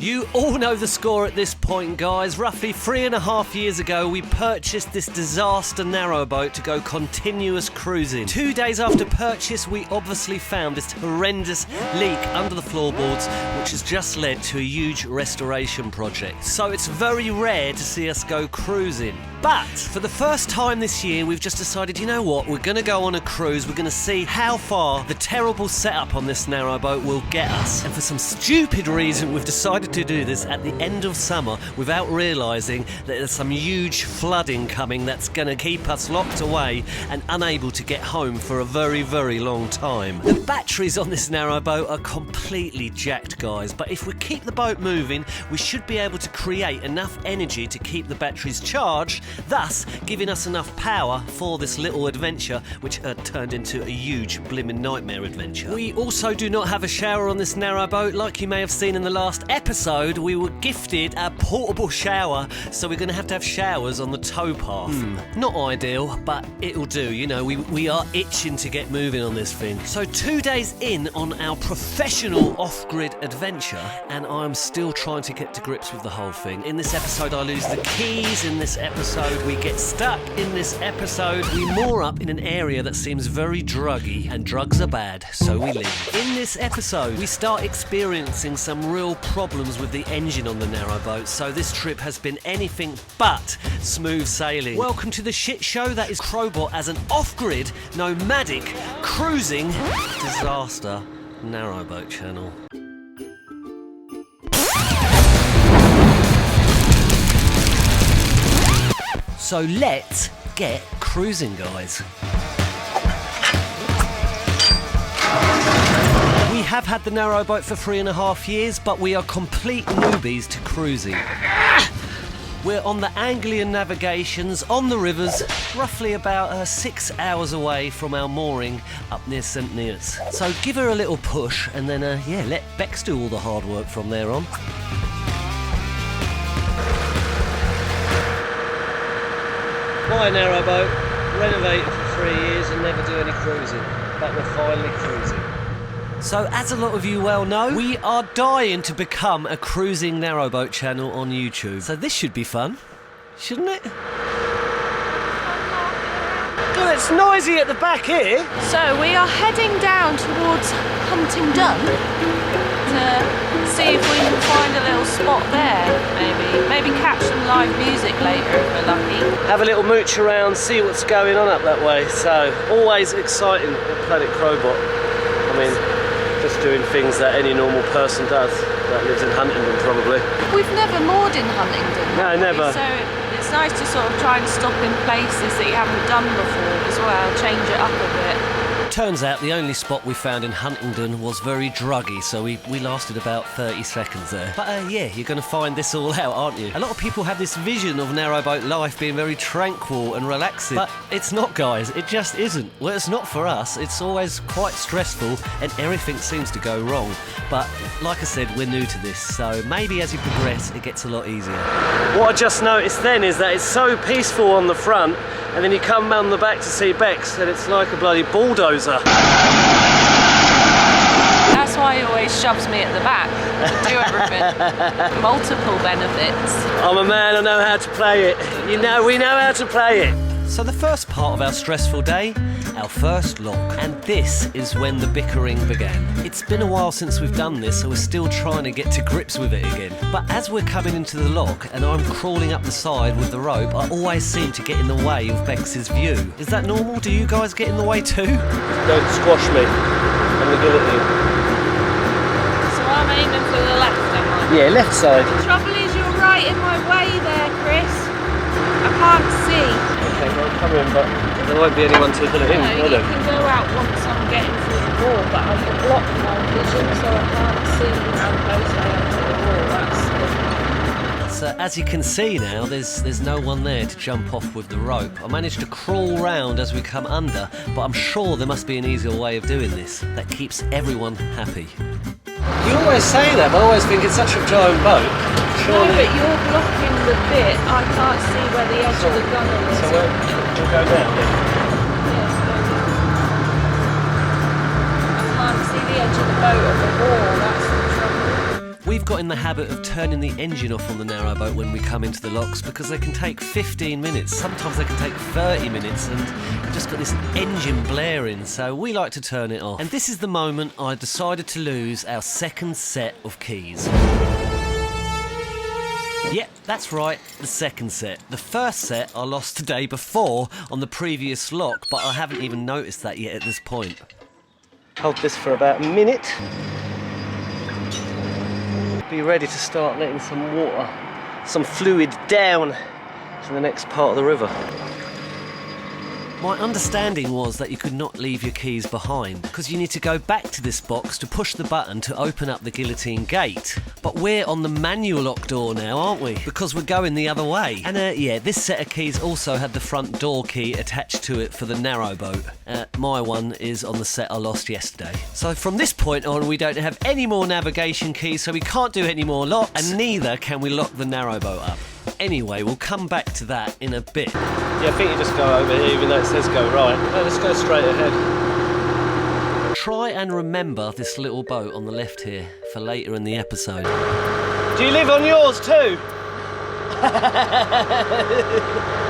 You all know the score at this point, guys. Roughly 3.5 years ago, we purchased this disaster narrowboat to go continuous cruising. 2 days after purchase, we obviously found this horrendous leak under the floorboards, which has just led to a huge restoration project. So it's very rare to see us go cruising. But for the first time this year, we've just decided, you know what, we're going to go on a cruise. We're going to see how far the terrible setup on this narrowboat will get us. And for some stupid reason, we've decided to do this at the end of summer without realising that there's some huge flooding coming that's going to keep us locked away and unable to get home for a very, very long time. The batteries on this narrowboat are completely jacked, guys, but if we keep the boat moving, we should be able to create enough energy to keep the batteries charged, thus giving us enough power for this little adventure, which turned into a huge blimmin' nightmare adventure. We also do not have a shower on this narrowboat. Like you may have seen in the last episode, we were gifted a portable shower, so we're going to have showers on the tow path. Not ideal, but it'll do. You know, we are itching to get moving on this thing. So 2 days in on our professional off-grid adventure, and I'm still trying to get to grips with the whole thing. In this episode, I lose the keys. In this episode, we get stuck. In this episode, we moor up in an area that seems very druggy, and drugs are bad, so we leave. In this episode, we start experiencing some real problems with the engine on the narrowboat, so this trip has been anything but smooth sailing. Welcome to the shit show that is Crowbot as an off-grid, nomadic, cruising disaster narrowboat channel. So let's get cruising, guys. We have had the narrowboat for 3.5 years, but we are complete newbies to cruising. We're on the Anglian navigations, on the rivers, roughly about 6 hours away from our mooring up near St. Neots. So give her a little push, and then, let Bex do all the hard work from there on. My narrowboat, renovated for 3 years and never do any cruising, but we're finally cruising. So, as a lot of you well know, we are dying to become a cruising narrowboat channel on YouTube. So this should be fun, shouldn't it? God, it's noisy at the back here. So we are heading down towards Huntingdon to see if we can find a little spot there, maybe catch some live music later if we're lucky. Have a little mooch around, see what's going on up that way. So, always exciting at Planet Crowbot. I mean, just doing things that any normal person does that lives in Huntingdon, probably. We've never moored in Huntingdon. No, never. So it's nice to sort of try and stop in places that you haven't done before as well, change it up a bit. Turns out the only spot we found in Huntingdon was very druggy, so we lasted about 30 seconds there. But yeah, you're going to find this all out, aren't you? A lot of people have this vision of narrowboat life being very tranquil and relaxing, but it's not, guys. It just isn't. Well, it's not for us. It's always quite stressful and everything seems to go wrong. But like I said, we're new to this, so maybe as you progress, it gets a lot easier. What I just noticed then is that it's so peaceful on the front, and then you come round the back to see Bex, and it's like a bloody bulldozer. That's why he always shoves me at the back to do everything. Multiple benefits. I'm a man, I know how to play it. You know, we know how to play it. So the first part of our stressful day, our first lock. And this is when the bickering began. It's been a while since we've done this, so we're still trying to get to grips with it again. But as we're coming into the lock and I'm crawling up the side with the rope, I always seem to get in the way of Bex's view. Is that normal? Do you guys get in the way too? Don't squash me. I'm gonna give it to you. So I'm aiming for the left, am I? Yeah, left side. The trouble is you're right in my way there, Chris. I can't see. Okay, well, come in, but there won't be anyone to pull it in, will there? You can go out once I'm getting through the wall, but I've blocked my vision, so I can't see how close I am to the wall. That's So as you can see now, there's no one there to jump off with the rope. I managed to crawl round as we come under, but I'm sure there must be an easier way of doing this that keeps everyone happy. You always say that, but I always think it's such a giant boat. Surely... No, but you're blocking the bit. I can't see where the edge of the gunner is. So we'll go down, yeah? I can't see the edge of the boat or the wall, that's the trouble. We've got in the habit of turning the engine off on the narrowboat when we come into the locks because they can take 15 minutes, sometimes they can take 30 minutes, and you've just got this engine blaring, so we like to turn it off. And this is the moment I decided to lose our second set of keys. Yep, that's right, the second set. The first set I lost the day before on the previous lock, but I haven't even noticed that yet at this point. Hold this for about a minute. Be ready to start letting some water, some fluid down to the next part of the river. My understanding was that you could not leave your keys behind because you need to go back to this box to push the button to open up the guillotine gate. But we're on the manual lock door now, aren't we? Because we're going the other way. And yeah, this set of keys also had the front door key attached to it for the narrowboat. My one is on the set I lost yesterday. So from this point on, we don't have any more navigation keys, so we can't do any more locks, and neither can we lock the narrowboat up. Anyway, we'll come back to that in a bit. Yeah, I think you just go over here, even though it says go right. No, let's go straight ahead. Try and remember this little boat on the left here for later in the episode. Do you live on yours too?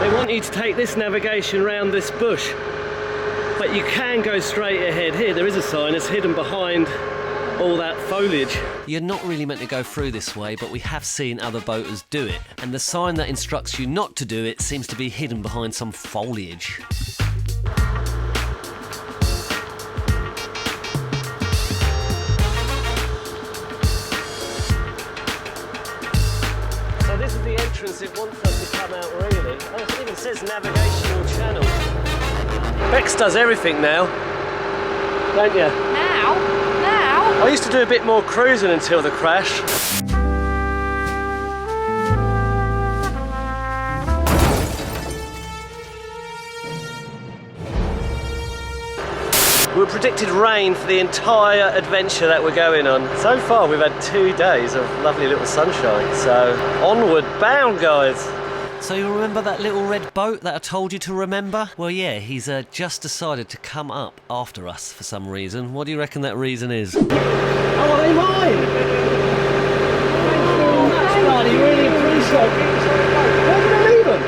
They want you to take this navigation round this bush, but you can go straight ahead. Here, there is a sign, it's hidden behind all that foliage. You're not really meant to go through this way, but we have seen other boaters do it, and the sign that instructs you not to do it seems to be hidden behind some foliage. So this is the entrance it wants us to come out, really. Oh, it even says navigational channel. Bex does everything now, don't you? Now? I used to do a bit more cruising until the crash. We were predicted rain for the entire adventure that we're going on. So far we've had 2 days of lovely little sunshine, so onward bound, guys. So you remember that little red boat that I told you to remember? Well, yeah, he's just decided to come up after us for some reason. What do you reckon that reason is? Oh, are they mine? Thanks very much, buddy. Really appreciate it. Where did I leave them?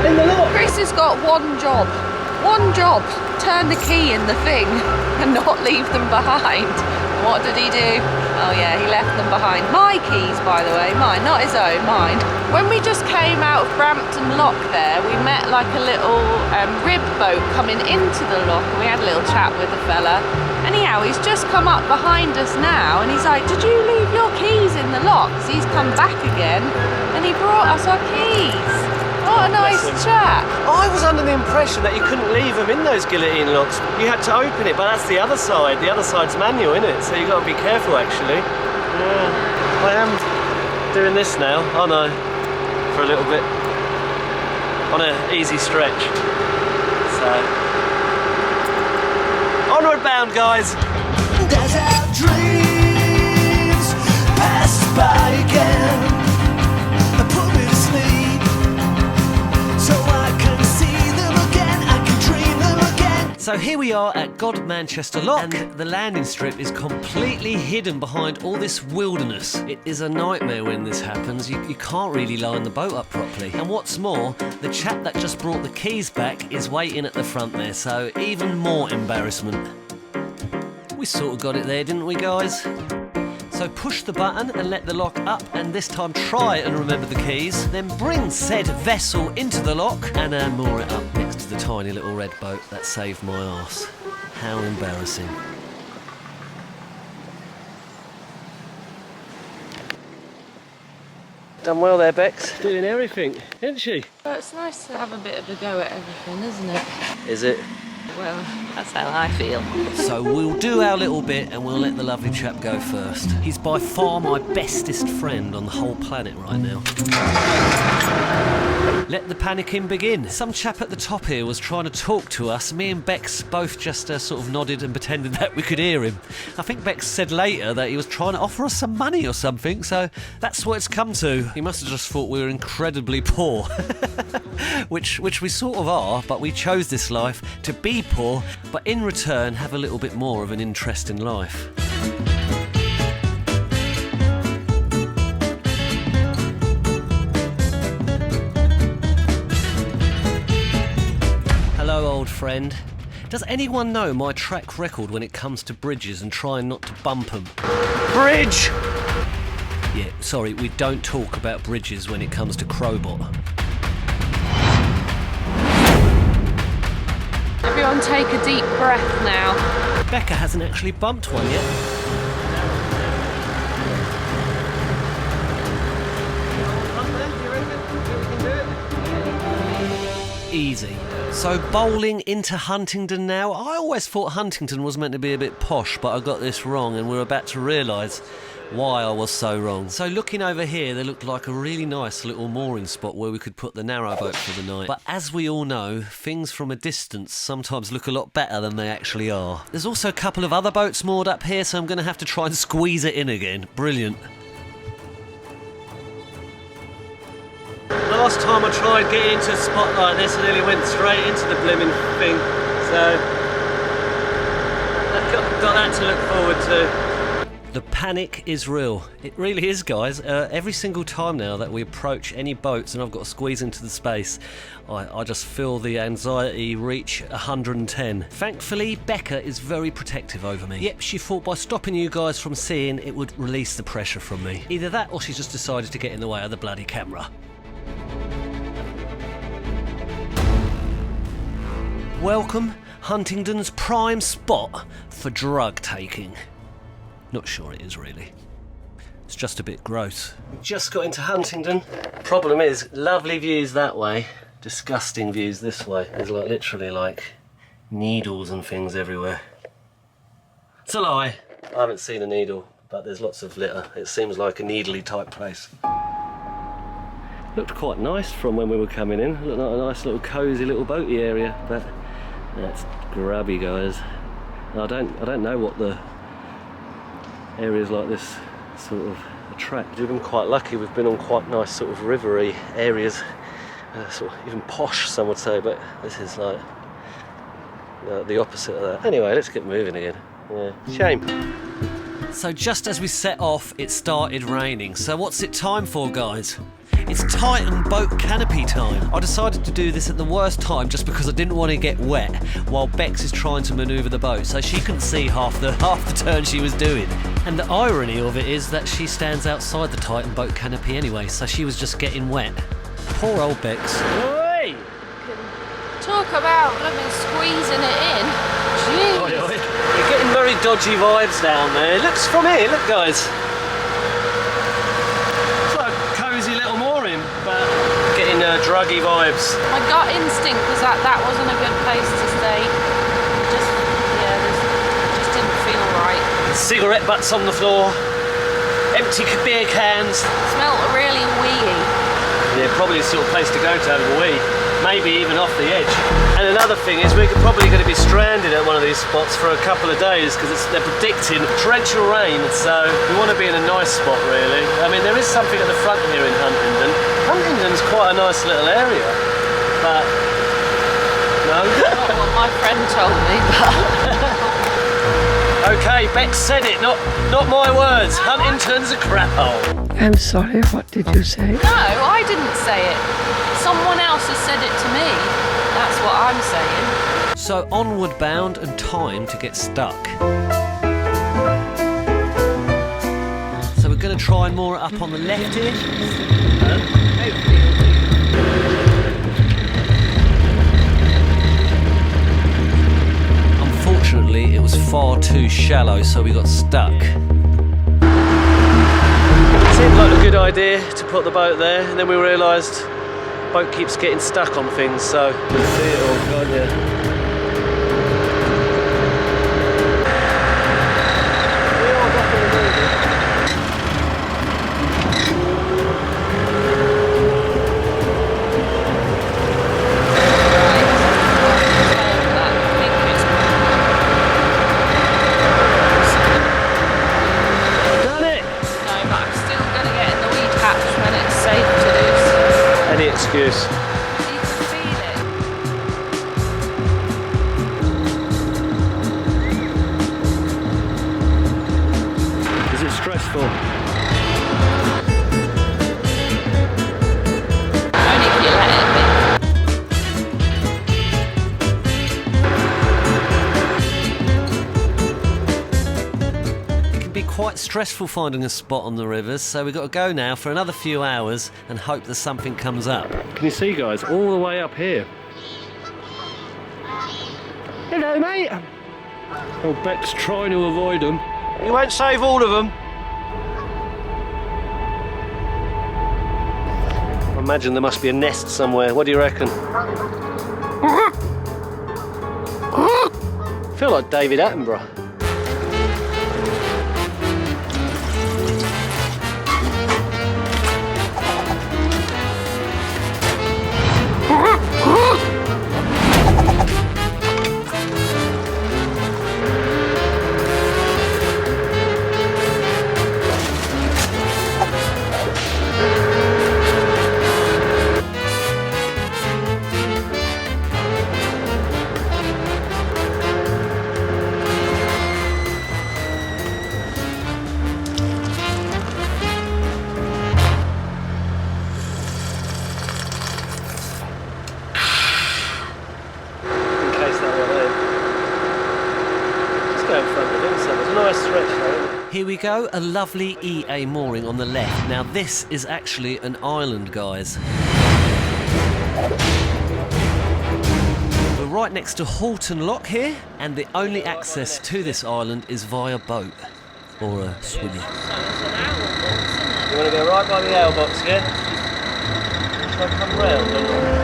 In the lock. Chris has got one job. One job. Turn the key in the thing and not leave them behind. What did he do? Oh yeah, he left them behind. My keys, by the way, mine, not his own, mine. When we just came out of Brampton Lock there, we met like a little rib boat coming into the lock, and we had a little chat with the fella. Anyhow, he's just come up behind us now, and he's like, did you leave your keys in the lock? So he's come back again, and he brought us our keys. What a nice chap. I was under the impression that you couldn't leave them in those guillotine locks. You had to open it, but that's the other side. The other side's manual, isn't it? So you've got to be careful, actually. Yeah. I am doing this now, aren't I? For a little bit. On an easy stretch. So. Onward bound, guys. As our dreams pass by again, put me to sleep. So here we are at God Manchester Lock, and the landing strip is completely hidden behind all this wilderness. It is a nightmare when this happens. You can't really line the boat up properly. And what's more, the chap that just brought the keys back is waiting at the front there, so even more embarrassment. We sort of got it there, didn't we, guys? So push the button and let the lock up, and this time try and remember the keys. Then bring said vessel into the lock and moor it up next to the tiny little red boat that saved my arse. How embarrassing. Done well there, Bex. Doing everything, isn't she? Well, it's nice to have a bit of a go at everything, isn't it? Is it? Well, that's how I feel. So we'll do our little bit and we'll let the lovely chap go first. He's by far my bestest friend on the whole planet right now. Let the panicking begin. Some chap at the top here was trying to talk to us. Me and Bex both just sort of nodded and pretended that we could hear him. I think Bex said later that he was trying to offer us some money or something, so that's what it's come to. He must have just thought we were incredibly poor. which we sort of are, but we chose this life to be poor, but in return have a little bit more of an interesting life. friend. Does anyone know my track record when it comes to bridges and trying not to bump them? Bridge! Yeah, sorry, we don't talk about bridges when it comes to Crowbot. Everyone take a deep breath now. Becca hasn't actually bumped one yet. Easy. So bowling into Huntingdon now. I always thought Huntingdon was meant to be a bit posh, but I got this wrong and we're about to realise why I was so wrong. So looking over here, there looked like a really nice little mooring spot where we could put the narrowboat for the night. But as we all know, things from a distance sometimes look a lot better than they actually are. There's also a couple of other boats moored up here, so I'm going to have to try and squeeze it in again. Brilliant. Last time I tried getting into a spot like this, I nearly went straight into the blimmin' thing. So I've got that to look forward to. The panic is real. It really is, guys. Every single time now that we approach any boats and I've got to squeeze into the space, I just feel the anxiety reach 110. Thankfully, Becca is very protective over me. Yep, she thought by stopping you guys from seeing, it would release the pressure from me. Either that or she's just decided to get in the way of the bloody camera. Welcome, Huntingdon's prime spot for drug taking. Not sure it is really. It's just a bit gross. We just got into Huntingdon. Problem is, lovely views that way, disgusting views this way. There's like literally like needles and things everywhere. It's a lie. I haven't seen a needle, but there's lots of litter. It seems like a needly type place. Looked quite nice from when we were coming in. Looked like a nice little cosy little boaty area, but that's grubby, guys. I don't know what the areas like this sort of attract. We've been quite lucky. We've been on quite nice sort of rivery areas, sort of even posh, some would say. But this is like the opposite of that. Anyway, let's get moving again. Yeah, shame. So just as we set off, it started raining. So what's it time for, guys? It's Titan boat canopy time. I decided to do this at the worst time just because I didn't want to get wet while Bex is trying to manoeuvre the boat, so she couldn't see half the turn she was doing. And the irony of it is that she stands outside the Titan boat canopy anyway, so she was just getting wet. Poor old Bex. Oi! Talk about blooming squeezing it in. Jeez. Oi, oi. You're getting very dodgy vibes down there. Looks from here, look guys. Druggy vibes. My gut instinct was that that wasn't a good place to stay. Just didn't feel right. Cigarette butts on the floor, empty beer cans. Smelled really wee-y. Yeah, probably the sort of place to go to have a wee. Maybe even off the edge. And another thing is we're probably going to be stranded at one of these spots for a couple of days because they're predicting torrential rain, so we want to be in a nice spot really. I mean, there is something at the front here in Huntingdon. Huntingdon's quite a nice little area, but no. Not what my friend told me, but... Okay, Bex said it, not my words. Huntington's a crap hole. I'm sorry, what did you say? No, I didn't say it. Someone else has said it to me. That's what I'm saying. So onward bound and time to get stuck. So we're going to try and moor it up on the left here. Unfortunately, it was far too shallow, so we got stuck. It seemed like a good idea to put the boat there, and then we realised the boat keeps getting stuck on things, so you can see it all, can't you? Excuse. You can feel it. Is it stressful? Only if you let it be. stressful finding a spot on the rivers, so we've got to go now for another few hours and hope that something comes up. Can you see, guys, all the way up here? Hello, mate. Oh, Beck's trying to avoid them. You won't save all of them. I imagine there must be a nest somewhere. What do you reckon? I feel like David Attenborough. Here we go, a lovely EA mooring on the left. Now this is actually an island, guys. We're right next to Halton Lock here, and the only access to this island is via boat or a swimmy. You want to go right by the ale box again? Shall I come round or not?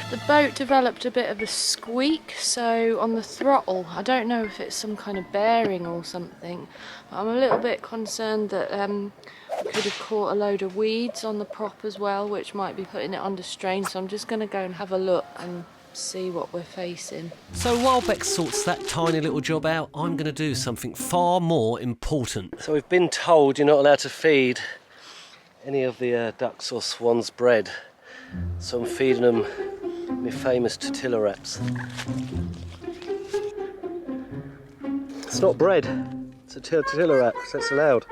The boat developed a bit of a squeak, so on the throttle, I don't know if it's some kind of bearing or something, but I'm a little bit concerned that we could have caught a load of weeds on the prop as well, which might be putting it under strain, so I'm just going to go and have a look and see what we're facing. So while Beck sorts that tiny little job out, I'm going to do something far more important. So we've been told you're not allowed to feed any of the ducks or swans bread, so I'm feeding them my famous tortilla wraps. It's not bread, it's a tortilla wrap, so it's allowed.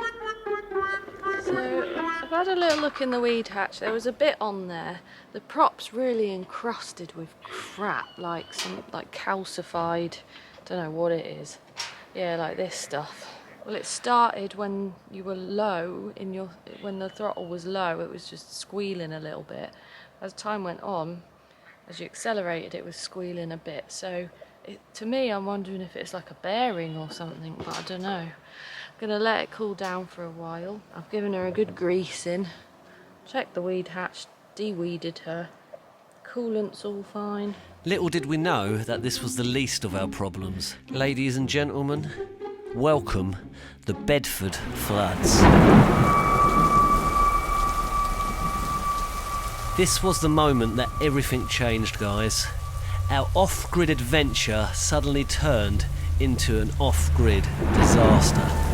So I've had a little look in the weed hatch. There was a bit on there. The prop's really encrusted with crap, like some calcified, don't know what it is. Yeah, like this stuff. Well, it started when you were low when the throttle was low. It was just squealing a little bit. As time went on, as you accelerated, it was squealing a bit. So to me, I'm wondering if it's like a bearing or something, but I don't know. I'm gonna let it cool down for a while. I've given her a good greasing, checked the weed hatch, de-weeded her. Coolant's all fine. Little did we know that this was the least of our problems. Ladies and gentlemen, welcome the Bedford floods. This was the moment that everything changed, guys. Our off-grid adventure suddenly turned into an off-grid disaster.